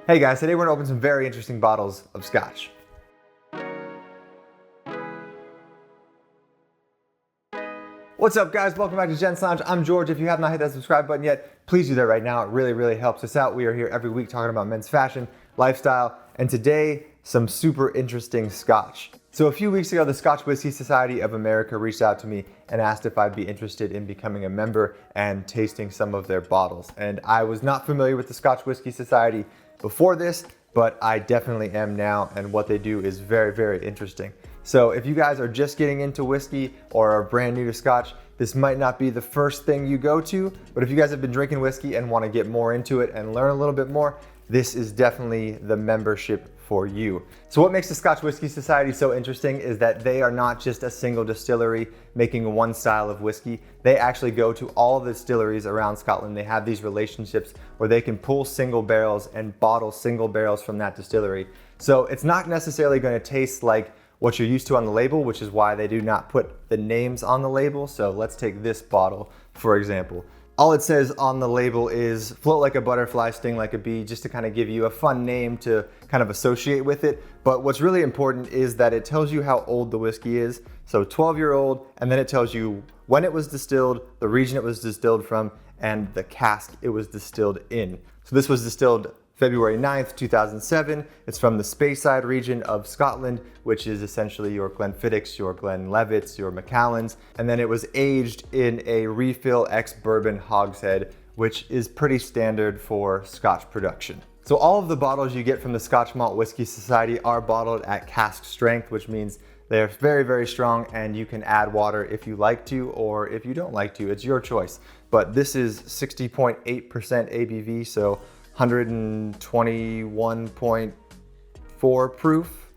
Hey guys, today we're gonna open some very interesting bottles of scotch. What's up guys, welcome back to Gents Lounge. I'm George. If you have not hit that subscribe button yet, please do that right now. It really helps us out. We are here every week talking about men's fashion, lifestyle, and today, some super interesting scotch. So a few weeks ago, the Scotch Whisky Society of America reached out to me and asked if I'd be interested in becoming a member and tasting some of their bottles. And I was not familiar with the Scotch Whisky Society before this, but I definitely am now, and what they do is very interesting. So if you guys are just getting into whiskey or are brand new to scotch, this might not be the first thing you go to, but if you guys have been drinking whiskey and want to get more into it and learn a little bit more, this is definitely the membership for you. So what makes the Scotch Whisky Society so interesting is that they are not just a single distillery making one style of whiskey. They actually go to all of the distilleries around Scotland. They have these relationships where they can pull single barrels and bottle single barrels from that distillery. So it's not necessarily going to taste like what you're used to on the label, which is why they do not put the names on the label. So let's take this bottle, for example. All it says on the label is float like a butterfly, sting like a bee, just to kind of give you a fun name to kind of associate with it. But what's really important is that it tells you how old the whiskey is. So 12-year-old, and then it tells you when it was distilled, the region it was distilled from, and the cask it was distilled in. So this was distilled February 9th, 2007. It's from the Speyside region of Scotland, which is essentially your Glenfiddichs, your Glenlivets, your Macallans. And then it was aged in a refill ex-bourbon hogshead, which is pretty standard for Scotch production. So all of the bottles you get from the Scotch Malt Whisky Society are bottled at cask strength, which means they're very strong, and you can add water if you like to, or if you don't like to, it's your choice. But this is 60.8% ABV, so 121.4 proof.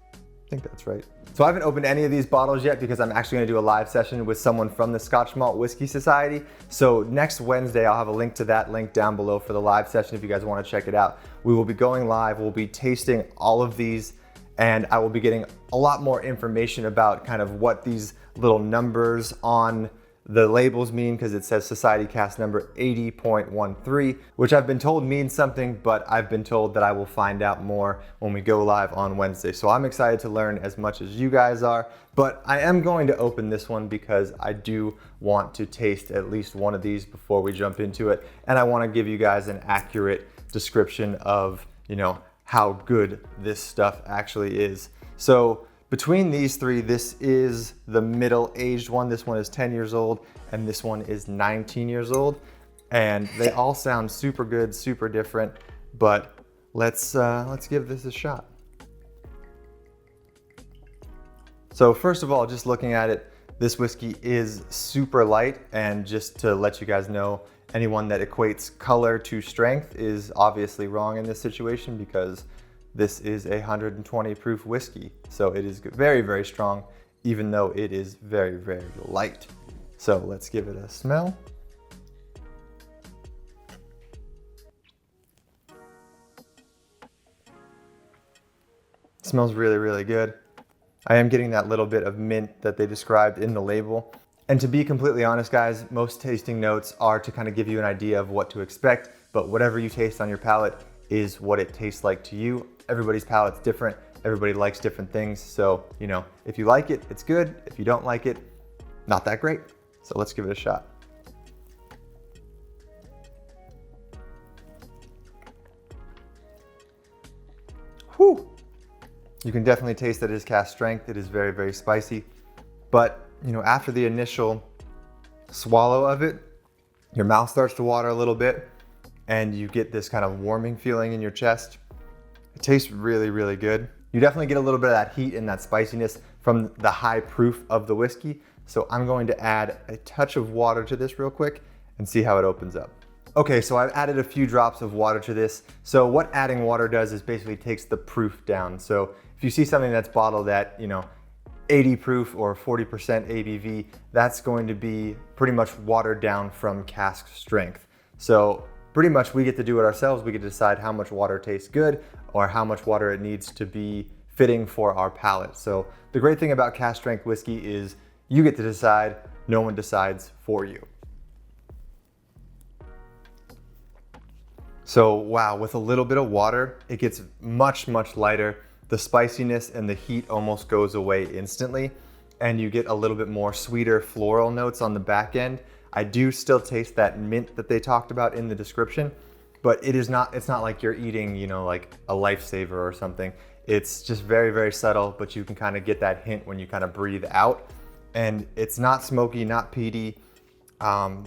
I think that's right. So I haven't opened any of these bottles yet because I'm actually gonna do a live session with someone from the Scotch Malt Whisky Society. So next Wednesday, I'll have a link to that link down below for the live session if you guys wanna check it out. We will be going live, we'll be tasting all of these, and I will be getting a lot more information about kind of what these little numbers on the labels mean, because it says Society Cask number 80.13, which I've been told means something, but I've been told that I will find out more when we go live on Wednesday. So I'm excited to learn as much as you guys are, but I am going to open this one because I do want to taste at least one of these before we jump into it. And I want to give you guys an accurate description of, how good this stuff actually is. So between these three, this is the middle-aged one. This one is 10 years old, and this one is 19 years old. And they all sound super good, super different, but let's give this a shot. So first of all, just looking at it, this whiskey is super light, and just to let you guys know, anyone that equates color to strength is obviously wrong in this situation, because this is a 120 proof whiskey. So it is very strong, even though it is very light. So let's give it a smell. It smells really good. I am getting that little bit of mint that they described in the label. And to be completely honest, guys, most tasting notes are to kind of give you an idea of what to expect, but whatever you taste on your palate is what it tastes like to you. Everybody's palate's different. Everybody likes different things. So, if you like it, it's good. If you don't like it, not that great. So let's give it a shot. Whew. You can definitely taste that it is cask strength. It is very spicy. But, after the initial swallow of it, your mouth starts to water a little bit, and you get this kind of warming feeling in your chest. It tastes really good. You definitely get a little bit of that heat and that spiciness from the high proof of the whiskey. So I'm going to add a touch of water to this real quick and see how it opens up. Okay, so I've added a few drops of water to this. So what adding water does is basically takes the proof down. So if you see something that's bottled at, 80 proof or 40% ABV, that's going to be pretty much watered down from cask strength. So pretty much we get to do it ourselves. We get to decide how much water tastes good or how much water it needs to be fitting for our palate. So the great thing about cask strength whiskey is you get to decide, no one decides for you. So wow, with a little bit of water, it gets much, much lighter. The spiciness and the heat almost goes away instantly, and you get a little bit more sweeter floral notes on the back end. I do still taste that mint that they talked about in the description, but it's not like you're eating, you know, like a lifesaver or something. It's just very, very subtle, but you can kind of get that hint when you kind of breathe out. And it's not smoky, not peaty,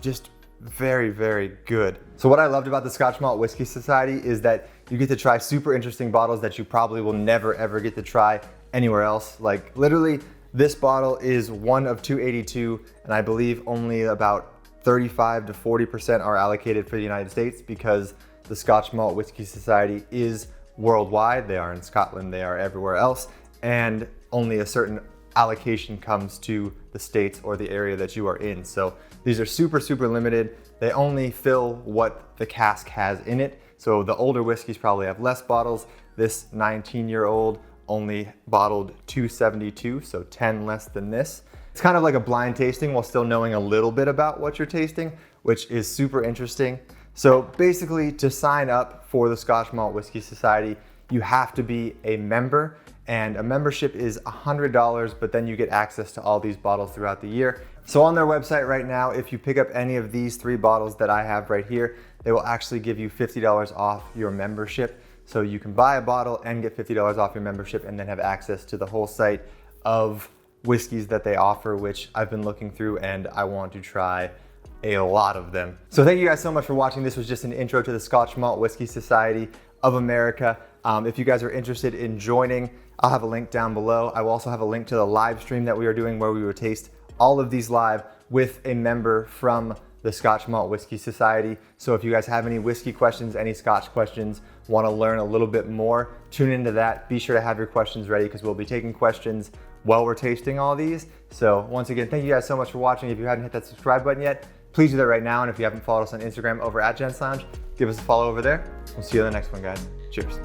just very, very good. So what I loved about the Scotch Malt Whisky Society is that you get to try super interesting bottles that you probably will never ever get to try anywhere else. Like literally, this bottle is one of 282, and I believe only about 35 to 40% are allocated for the United States because the Scotch Malt Whisky Society is worldwide. They are in Scotland, they are everywhere else, and only a certain allocation comes to the States or the area that you are in. So these are super, super limited. They only fill what the cask has in it. So the older whiskeys probably have less bottles. This 19-year-old only bottled 272, so 10 less than this. It's kind of like a blind tasting while still knowing a little bit about what you're tasting, which is super interesting. So basically, to sign up for the Scotch Malt Whisky Society, you have to be a member, and a membership is $100, but then you get access to all these bottles throughout the year. So on their website right now, if you pick up any of these 3 bottles that I have right here, they will actually give you $50 off your membership. So you can buy a bottle and get $50 off your membership and then have access to the whole site of whiskeys that they offer, which I've been looking through and I want to try a lot of them. So thank you guys so much for watching. This was just an intro to the Scotch Malt Whisky Society of America. If you guys are interested in joining, I'll have a link down below. I will also have a link to the live stream that we are doing where we will taste all of these live with a member from the Scotch Malt Whisky Society. So if you guys have any whiskey questions, any Scotch questions, want to learn a little bit more, tune into that. Be sure to have your questions ready because we'll be taking questions while we're tasting all these. So once again, thank you guys so much for watching. If you haven't hit that subscribe button yet, please do that right now. And if you haven't followed us on Instagram over at Gents Lounge, give us a follow over there. We'll see you in the next one, guys. Cheers.